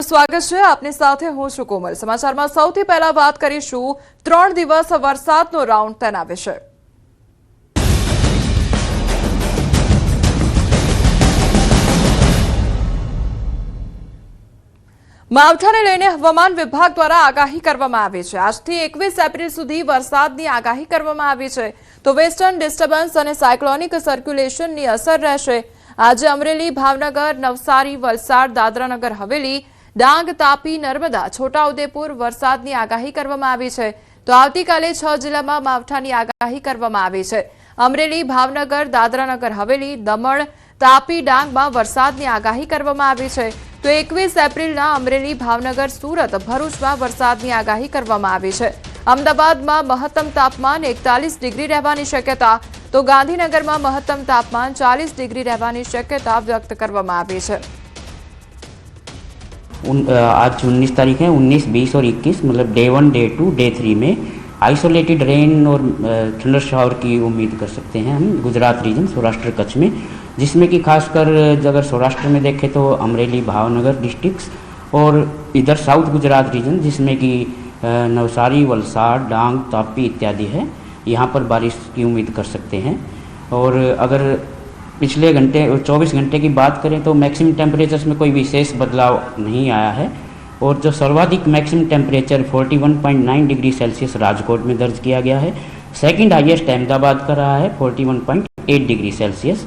સ્વાગત છે આપની સાથે હું છું કોમલ। સમાચારમાં સૌથી પહેલા વાત કરીશું 3 દિવસ વરસાદનો રાઉન્ડ તેના વિશે। માવઠાને લઈને હવામાન વિભાગ દ્વારા આગાહી કરવામાં આવી છે। આજથી 21 એપ્રિલ સુધી વરસાદની આગાહી કરવામાં આવી છે। તો વેસ્ટર્ન ડિસ્ટર્બન્સ અને સાયક્લોનિક સર્ક્યુલેશનની અસર રહેશે। આજે અમરેલી, ભાવનગર, નવસારી, વલસાડ, દાદરાનગર હવેલી, ડાંગ, તાપી, નર્મદા, છોટાઉદેપુર વરસાદની આગાહી કરવામાં આવી છે। તો આવતીકાલે 6 જિલ્લામાં માવઠાની આગાહી કરવામાં આવી છે। અમરેલી, ભાવનગર, દાદરાનગર હવેલી, દમણ, તાપી, ડાંગમાં વરસાદની આગાહી કરવામાં આવી છે। તો 21 એપ્રિલના અમરેલી, ભાવનગર, સુરત, ભરૂચમાં વરસાદની આગાહી કરવામાં આવી છે। અમદાવાદમાં મહત્તમ તાપમાન 41 ડિગ્રી રહેવાની શક્યતા, તો ગાંધીનગરમાં મહત્તમ તાપમાન 40 ડિગ્રી રહેવાની શક્યતા વ્યક્ત કરવામાં આવી છે। आज 19 तारीख है। 19, 20 और 21 मतलब डे 1, डे 2, डे 3 में आइसोलेटेड रेन और थंडर शावर की उम्मीद कर सकते हैं हम गुजरात रीजन, सौराष्ट्र, कच्छ में, जिसमें कि खासकर अगर सौराष्ट्र में देखें तो अमरेली, भावनगर डिस्ट्रिक्ट्स और इधर साउथ गुजरात रीजन जिसमें कि नवसारी, वलसाड़, डांग, तापी इत्यादि है, यहाँ पर बारिश की उम्मीद कर सकते हैं। और अगर पिछले घंटे 24 घंटे की बात करें तो मैक्सिमम टेम्परेचर्स में कोई विशेष बदलाव नहीं आया है। और जो सर्वाधिक maximum temperature 41.9 degree Celsius Rajkot में दर्ज किया गया है। सेकंड हाईएस्ट अहमदाबाद का रहा है 41.8 डिग्री सेल्सियस।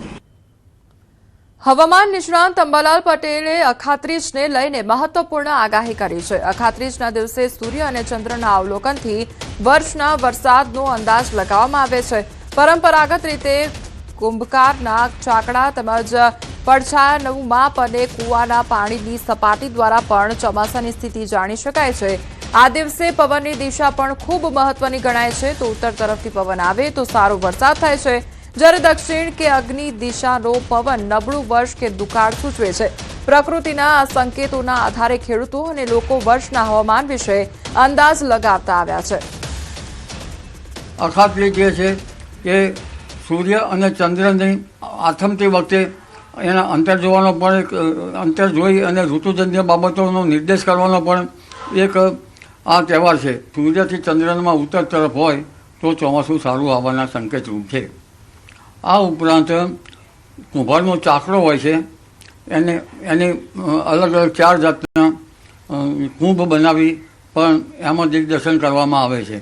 હવામાન નિષ્ણાંત અંબાલાલ પટેલે અખાત્રીજને લઈને મહત્વપૂર્ણ આગાહી કરી છે। અખાત્રીજના દિવસે સૂર્ય અને ચંદ્રના અવલોકનથી વર્ષના વરસાદનો અંદાજ લગાવવામાં આવે છે। પરંપરાગત રીતે કુંભકારના ચાકડા તેમજ પડછાયાનું માપ અને કૂવાના પાણીની સપાટી દ્વારા પણ ચોમાસાની સ્થિતિ જાણી શકાય છે। આ દિવસે પવનની દિશા પણ ખૂબ મહત્વની ગણાય છે। તો ઉત્તર તરફથી પવન આવે તો સારો વરસાદ થાય છે, જ્યારે દક્ષિણ કે અગ્નિ દિશાનો પવન નબળું વર્ષ કે દુકાળ સૂચવે છે। પ્રકૃતિના આ સંકેતોના આધારે ખેડૂતો અને લોકો વર્ષના હવામાન વિશે અંદાજ લગાવતા આવ્યા છે। અખાત્રીજ જે છે એ સૂર્ય અને ચંદ્રની આથમતી વખતે એના અંતર જોવાનો પણ એક અંતર જોઈ અને ઋતુજન્ય બાબતોનો નિર્દેશ કરવાનો પણ એક આ તહેવાર છે। સૂર્યથી ચંદ્રમાં ઉત્તર તરફ હોય તો ચોમાસું સારું આવવાના સંકેતરૂપ છે। આ ઉપરાંત કુંભારનો ચાકડો હોય છે, એની અલગ અલગ 4 જાતના કુંભ બનાવી પણ એમાં દિગ્દર્શન કરવામાં આવે છે।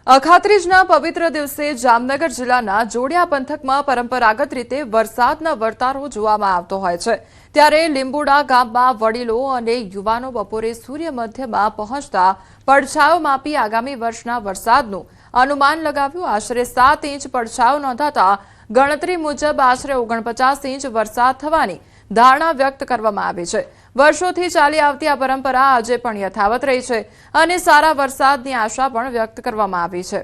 અખાત્રીજના પવિત્ર દિવસે જામનગર જિલ્લાના જોડિયા પંથકમાં પરંપરાગત રીતે વરસાદના વર્તારો જોવામાં આવતો હોય છે। ત્યારે લીંબુડા ગામમાં વડીલો અને યુવાનો બપોરે સૂર્ય મધ્યમાં પહોંચતા પડછાયો માપી આગામી વર્ષના વરસાદનું અનુમાન લગાવ્યું। આશરે 7 ઇંચ પડછાયો નોંધાતા ગણતરી મુજબ આશરે 49 ઇંચ વરસાદ થવાની ધારણા વ્યક્ત કરવામાં આવી છે। વર્ષોથી ચાલી આવતી આ પરંપરા આજે પણ યથાવત રહી છે અને સારા વરસાદની આશા પણ વ્યક્ત કરવામાં આવી છે।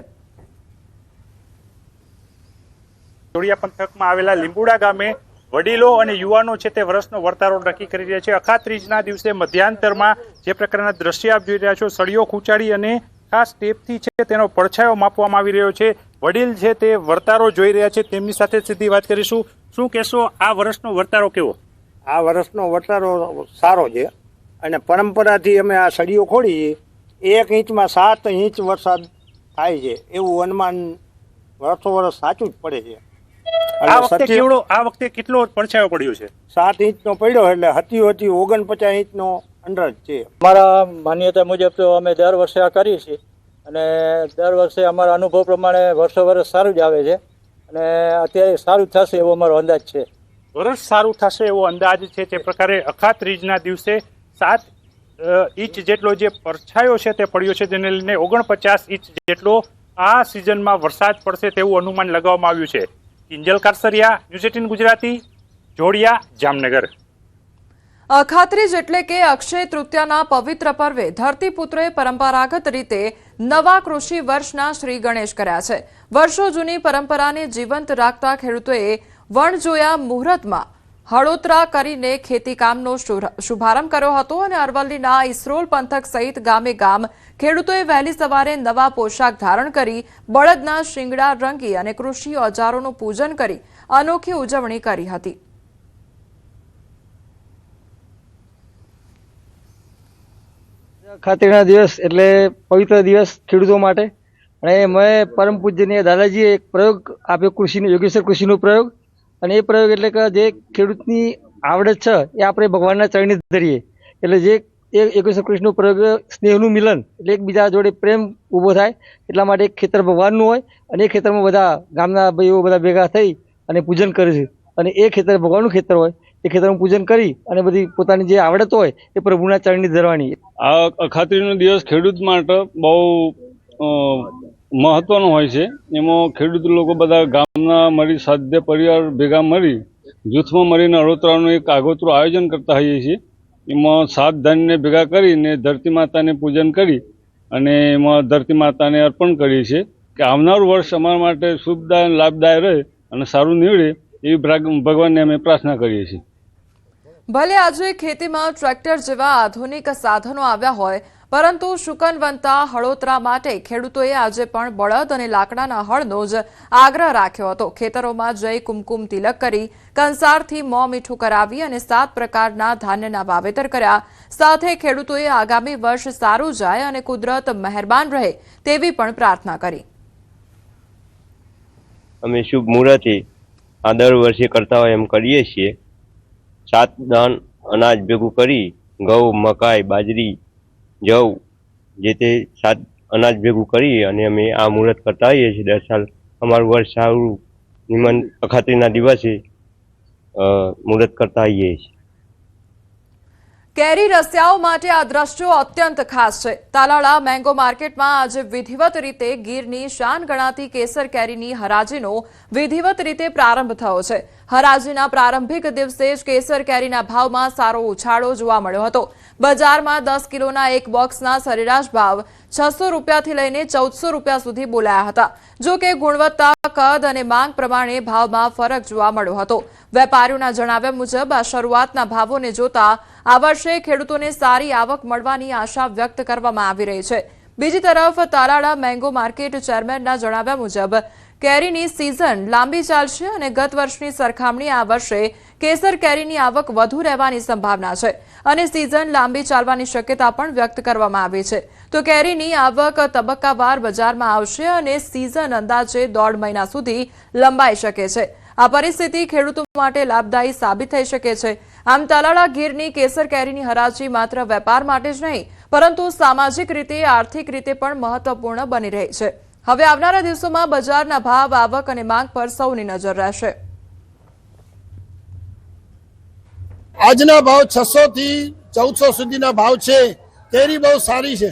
જોડિયા પંથકમાં આવેલા લીંબુડા ગામે વડીલો અને યુવાનો છે તે વર્ષનો વર્તારો નક્કી કરી રહ્યા છે। અખાત્રીજના દિવસે મધ્યાંતરમાં જે પ્રકારના દ્રશ્ય આપ જોઈ રહ્યા છો, સળીઓ ખૂંચાડી અને ખાસ ટેપથી છે તેનો પડછાયો માપવામાં આવી રહ્યો છે। વડીલ છે તે વર્તારો જોઈ રહ્યા છે, તેમની સાથે સીધી વાત કરીશું। શું કહેશો, આ વર્ષનો વર્તારો કેવો? આ વર્ષનો વર્તારો સારો છે અને પરંપરાથી અમે આ સળીઓ ખોડી 1 ઇંચમાં 7 ઇંચ વરસાદ થાય છે એવું અનુમાન વર્ષ સાચું જ પડે છે। આ વખતે કેટલો પડછાયો પડ્યો છે? 7 ઇંચનો પડ્યો એટલે હતી 49 ઇંચનો અંદાજ છે। અમારા માન્યતા મુજબ તો અમે દર વર્ષે આ કરીએ છીએ અને દર વર્ષે અમારા અનુભવ પ્રમાણે વર્ષ સારું જ આવે છે અને અત્યારે સારું થશે એવો અમારો અંદાજ છે। વર્ષ સારું થશે એવો અંદાજ છે। તે પ્રકારે અખાત્રીજના દિવસે 7 ઇંચ જેટલો જે પડછાયો છે તે પડ્યો છે, જેને લઈને 49 ઇંચ જેટલો આ સિઝનમાં વરસાદ પડશે તેવું અનુમાન લગાવવામાં આવ્યું છે। કિંજલ કારસરિયા, ન્યૂઝ 18 ગુજરાતી, જોડિયા, જામનગર। અખાત્રીજ એટલે કે અક્ષય તૃતીયાના પવિત્ર પર્વે ધરતીપુત્રોએ પરંપરાગત રીતે નવા કૃષિ વર્ષના શ્રી ગણેશ કર્યા છે। વર્ષો જૂની પરંપરાને જીવંત રાખતા ખેડૂતોએ વણજોયા મુહૂર્તમાં હળોતરા કરીને ખેતીકામનો શુભારંભ કર્યો હતો અને અરવલ્લીના ઇસરોલ પંથક સહિત ગામે ગામ ખેડૂતોએ વહેલી સવારે નવા પોશાક ધારણ કરી બળદના શિંગડા રંગી અને કૃષિ ઓજારોનું પૂજન કરી અનોખી ઉજવણી કરી હતી। ખાતેના દિવસ એટલે પવિત્ર દિવસ ખેડૂતો માટે, અને મેં પરમ પૂજ્યનીય દાદાજીએ એક પ્રયોગ આપ્યો, કૃષિનો યોગેશ્વર કૃષિનો પ્રયોગ. અને એ પ્રયોગ એટલે કે જે ખેડૂતની આવડત છે એ આપણે ભગવાનના ચરણે ધરીએ. એટલે જે યોગેશ્વર કૃષિનો પ્રયોગ સ્નેહનું મિલન, એટલે એકબીજા જોડે પ્રેમ ઊભો થાય. એટલા માટે એક ખેતર ભગવાનનું હોય અને એ ખેતરમાં બધા ગામના ભાઈઓ બધા ભેગા થઈ અને પૂજન કરે છે. અને એ ખેતર ભગવાનનું ખેતર હોય, એ ખેતરનું પૂજન કરી અને બધી પોતાની જે આવડત હોય એ પ્રભુના ચરણે ધરવાની. આ અખાત્રીનો દિવસ ખેડૂત માટે બહુ મહત્વનો હોય છે. એમાં ખેડૂત લોકો બધા ગામના મળી સાધ્ય પરિવાર ભેગા મળી જૂથમાં મળીને અળોતરાનું એક આગોતરું આયોજન કરતા હોઈએ છીએ. એમાં સાત ધાન્યને ભેગા કરીને ધરતી માતાને પૂજન કરી અને એમાં ધરતી માતાને અર્પણ કરીએ છીએ કે આવનારું વર્ષ અમારા માટે શુભદાય લાભદાય રહે અને સારું નીવડે એવી ભગવાનને અમે પ્રાર્થના કરીએ છીએ. ભલે આજે ખેતીમાં ટ્રેક્ટર જેવા આધુનિક સાધનો આવ્યા હોય, પરંતુ શુકનવંતા હળોતરા માટે ખેડૂતોએ આજે પણ બળદ અને લાકડાના હળનો જ આગ્રહ રાખ્યો હતો. ખેતરોમાં જઈ કુમકુમ તિલક કરી, કંસારથી મોં મીઠું કરાવી અને 7 પ્રકારના ધાન્યના વાવેતર કર્યા. સાથે ખેડૂતોએ આગામી વર્ષ સારું જાય અને કુદરત મહેરબાન રહે તેવી પણ પ્રાર્થના કરી. અમે શુભ મુહૂર્તે આ દર વર્ષે કરતા હોય એમ કરીએ છીએ. 7 દાન અનાજ ભેગું કરી, ઘઉં, મકાઈ, બાજરી, જવ જે તે 7 અનાજ ભેગું કરી અને અમે આ મુહૂર્ત કરતા હોઈએ છીએ. દર સાલ અમારું વર્ષ સારું નિમન અખાત્રીના દિવસે મુહૂર્ત કરતા હોઈએ છીએ. કેરી રસિયાઓ માટે આ દ્રશ્યો અત્યંત ખાસ છે. તાલાળા મેંગો માર્કેટમાં આજે વિધિવત રીતે ગીરની શાન ગણાતી કેસર કેરીની હરાજીનો વિધિવત રીતે પ્રારંભ થયો છે. હરાજીના પ્રારંભિક દિવસે જ કેસર કેરીના ભાવમાં સારો ઉછાળો જોવા મળ્યો હતો. બજારમાં 10 કિલોના એક બોક્સના સરેરાશ ભાવ 600 રૂપિયાથી લઈને 1400 રૂપિયા સુધી બોલાયા હતા. જો કે ગુણવત્તા, કદ અને માંગ પ્રમાણે ભાવમાં ફરક જોવા મળ્યો હતો. વેપારીઓના જણાવ્યા મુજબ આ શરૂઆતના ભાવોને જોતા આ વર્ષે ખેડૂતોને સારી આવક મળવાની આશા વ્યક્ત કરવામાં આવી રહી છે. બીજી તરફ તાલાળા મેંગો માર્કેટ ચેરમેનના જણાવ્યા મુજબ કેરીની સિઝન લાંબી ચાલશે અને ગત વર્ષની સરખામણીએ આ વર્ષે કેસર કેરીની આવક વધુ રહેવાની સંભાવના છે અને સિઝન લાંબી ચાલવાની શક્યતા પણ વ્યક્ત કરવામાં આવી છે. તો કેરીની આવક તબક્કાવાર બજારમાં આવશે અને સિઝન અંદાજે 1.5 મહિના સુધી લંબાઈ શકે છે. આ પરિસ્થિતિ ખેડૂતો માટે લાભદાયી સાબિત થઈ શકે છે. આમ તાલાળા ગીરની કેસર કેરીની હરાજી માત્ર વેપાર માટે જ નહીં, પરંતુ સામાજિક રીતે, આર્થિક રીતે પણ મહત્વપૂર્ણ બની રહી છે. હવે આવનારા દિવસોમાં બજારના ભાવ, આવક અને માંગ પર સૌની નજર રહેશે. આજના ભાવ 600 થી 1400 સુધીના ભાવ છે. કેરી બહુ સારી છે.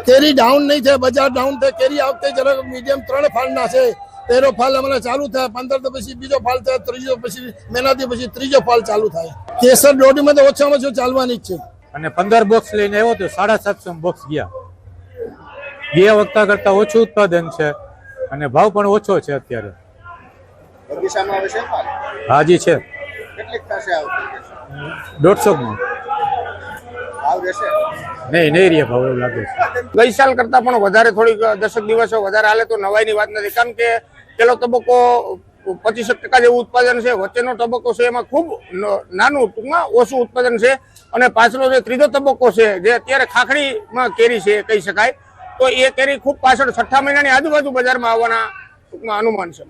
કેરી ડાઉન નહીં થાય, બજાર ડાઉન થાય. કેરી આવતે જરાક મીડિયમ 3 ફાલના છે. પહેલો ફાલ અમારે ચાલુ થાય, 15 તો પછી બીજો ફાલ થાય, ત્રીજો પછી મહિનાથી પછી ત્રીજો ફાલ ચાલુ થાય. કેસર દોઢમાં તો ઓછામાં ઓછું ચાલવાની જ છે. અને 15 બોક્સ લઈને આવ્યો તો 750 બોક્સ ગયા વખત કરતા ઓછું ઉત્પાદન છે અને ભાવ પણ ઓછો છે. અત્યારે હાજી છે 150 નહીં રે ભાવ એવું લાગે છે. ગઈ સાલ કરતા પણ વધારે થોડીક 10 દિવસો વધારે હાલે તો નવાઈની વાત નથી. કારણ કે પેલો તબક્કો 25% જેવું ઉત્પાદન છે, વચ્ચેનો તબક્કો છે એમાં ખૂબ નાનું, ટૂંકમાં ઓછું ઉત્પાદન છે, અને પાછળનો જે ત્રીજો તબક્કો છે જે અત્યારે ખાખડીમાં કેરી છે કહી શકાય, તો એ કેરી ખૂબ પાછળ 6ઠા મહિનાની આજુબાજુ બજારમાં આવવાના ટૂંકમાં અનુમાન છે.